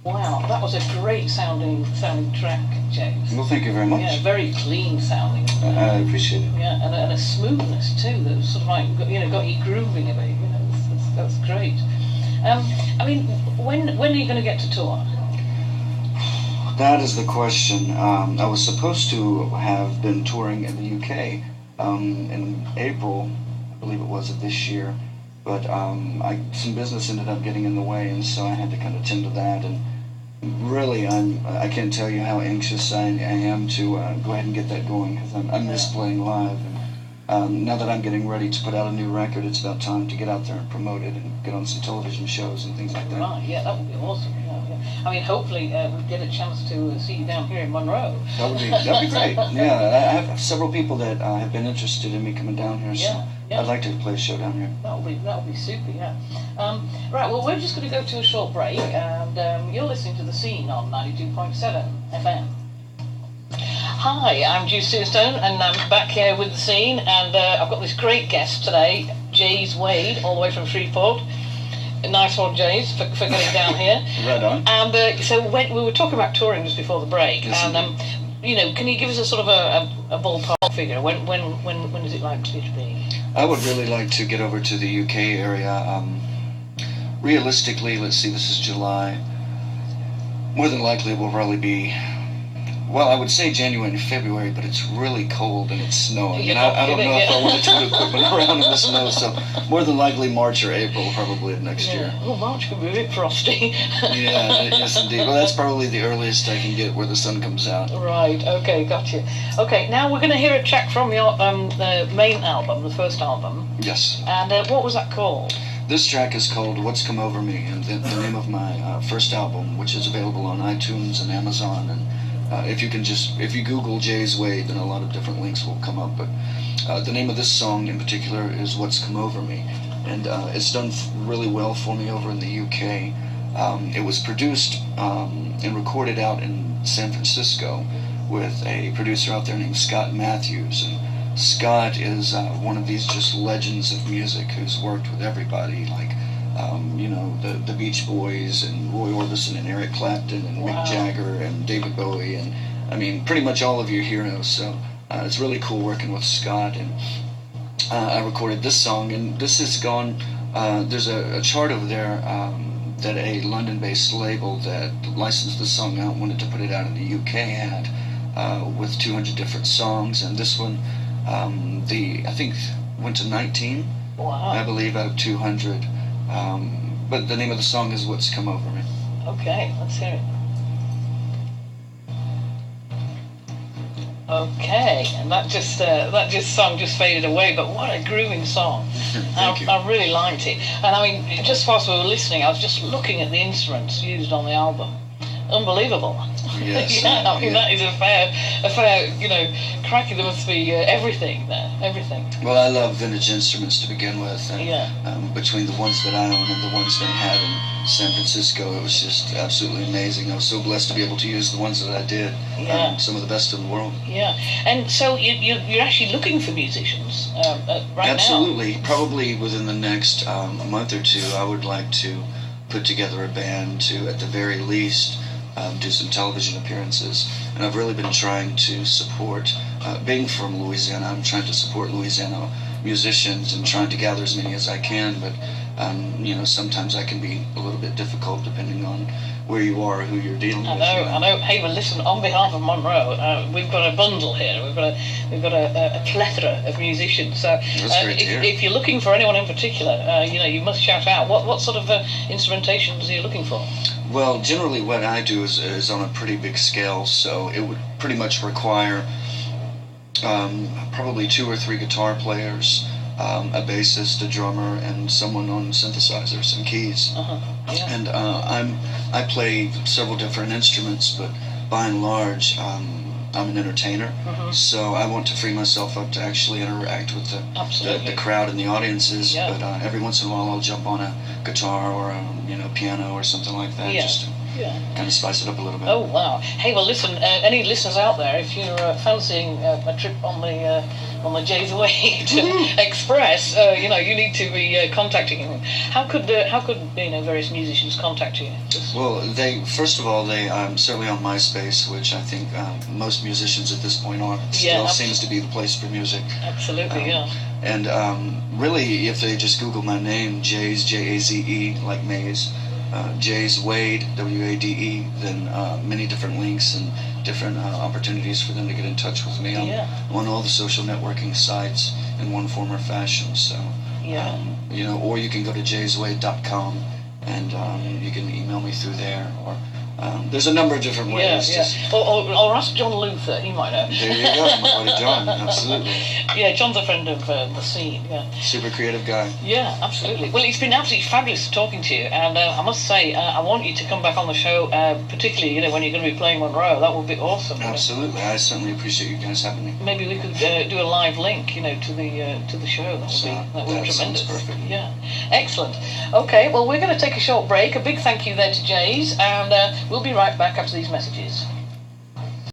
Wow, that was a great sounding track, James. Well, thank you very much. Yeah, very clean sounding. I appreciate it. Yeah, and a smoothness too that was sort of like, got you grooving a bit. That's great. I mean, when are you going to get to tour? That is the question. I was supposed to have been touring in the UK in April, I believe it was, of this year, but some business ended up getting in the way, and so I had to kind of tend to that. And really, I can't tell you how anxious I am to go ahead and get that going, because I miss playing live. And now that I'm getting ready to put out a new record, it's about time to get out there and promote it and get on some television shows and things like that. Right, yeah, that would be awesome. Yeah. I mean, hopefully we'll get a chance to see you down here in Monroe. That'd be great. Yeah, I have several people that have been interested in me coming down here, so I'd like to play a show down here. That'll be super, yeah. Right, well, we're just going to go to a short break, and you're listening to The Scene on 92.7 FM. Hi, I'm Jaze Wade, and I'm back here with The Scene, and I've got this great guest today, Jaze Wade, all the way from Shreveport. Nice one, Jaze, for getting down here. Right on. And so when we were talking about touring just before the break, yes, and can you give us a sort of a ballpark figure? When is it likely to be? I would really like to get over to the UK area. Realistically, let's see, this is July. More than likely, it will probably be. Well, I would say January and February, but it's really cold and it's snowing. And I don't know if I want to turn equipment around in the snow, so more than likely March or April probably of next year. Well, March could be a bit frosty. Yes indeed. Well, that's probably the earliest I can get where the sun comes out. Right, okay, gotcha. Okay, now we're going to hear a track from your the main album, the first album. Yes. And what was that called? This track is called What's Come Over Me, and the name of my first album, which is available on iTunes and Amazon, and if you Google Jaze Wade, then a lot of different links will come up. But the name of this song in particular is What's Come Over Me, and it's done really well for me over in the UK. It was produced and recorded out in San Francisco with a producer out there named Scott Matthews. And Scott is one of these just legends of music who's worked with everybody, like the Beach Boys and Roy Orbison and Eric Clapton and Mick Jagger and David Bowie, and I mean pretty much all of your heroes. So it's really cool working with Scott, and I recorded this song, and this has gone. There's a chart over there that a London-based label that licensed the song out, wanted to put it out in the UK, had with 200 different songs, and this one, I think went to 19. Wow. I believe out of 200. But the name of the song is What's Come Over Me. Okay, let's hear it. Okay, and that song just faded away, but what a grooving song. Thank you. I really liked it. And I mean, just whilst we were listening, I was just looking at the instruments used on the album. Unbelievable. Yes. I mean, that is a fair, cracking. There must be everything there, everything. Well, I love vintage instruments to begin with. And, between the ones that I own and the ones they had in San Francisco, it was just absolutely amazing. I was so blessed to be able to use the ones that I did. Yeah. Some of the best in the world. Yeah. And so you're actually looking for musicians right Absolutely. now? Probably within the next month or two, I would like to put together a band to, at the very least, do some television appearances. And I've really been trying to support, being from Louisiana, I'm trying to support Louisiana musicians and trying to gather as many as I can, but sometimes I can be a little bit difficult depending on where you are or who you're dealing with. I know. Hey, well, listen, on behalf of Monroe, we've got a bundle here. We've got a plethora of musicians. So if you're looking for anyone in particular, you must shout out. What sort of instrumentations are you looking for? Well, generally what I do is on a pretty big scale, so it would pretty much require probably 2 or 3 guitar players, a bassist, a drummer, and someone on synthesizers and keys. Yeah. And I play several different instruments, but by and large, I'm an entertainer, so I want to free myself up to actually interact with the crowd and the audiences. Yeah. But every once in a while, I'll jump on a guitar or a piano or something like that. Yeah. kind of spice it up a little bit. Oh wow! Hey, well, listen. Any listeners out there, if you're fancying a trip on the Jaze Wade Express, you need to be contacting him. How could various musicians contact you? Well, first of all, certainly on MySpace, which I think most musicians at this point are. Still seems to be the place for music. Absolutely, yeah. And really, if they just Google my name, Jaze, Jaze, like Maze, Jaze Wade, Wade, then many different links and different opportunities for them to get in touch with me. I'm on all the social networking sites in one form or fashion. So, or you can go to jazewade.com and you can email me through there, or there's a number of different ways. Or ask John Luther, he might know. There you go, my buddy John, absolutely. Yeah, John's a friend of the scene, Super creative guy. Yeah, absolutely. Well, it's been absolutely fabulous talking to you, and I must say, I want you to come back on the show, particularly, when you're going to be playing Monroe. That would be awesome. Absolutely, I certainly appreciate you guys having me. Maybe we could do a live link, to the show. That would be tremendous. Sounds perfect. Yeah, excellent. Okay, well, we're going to take a short break. A big thank you there to Jaze, and we'll be right back after these messages.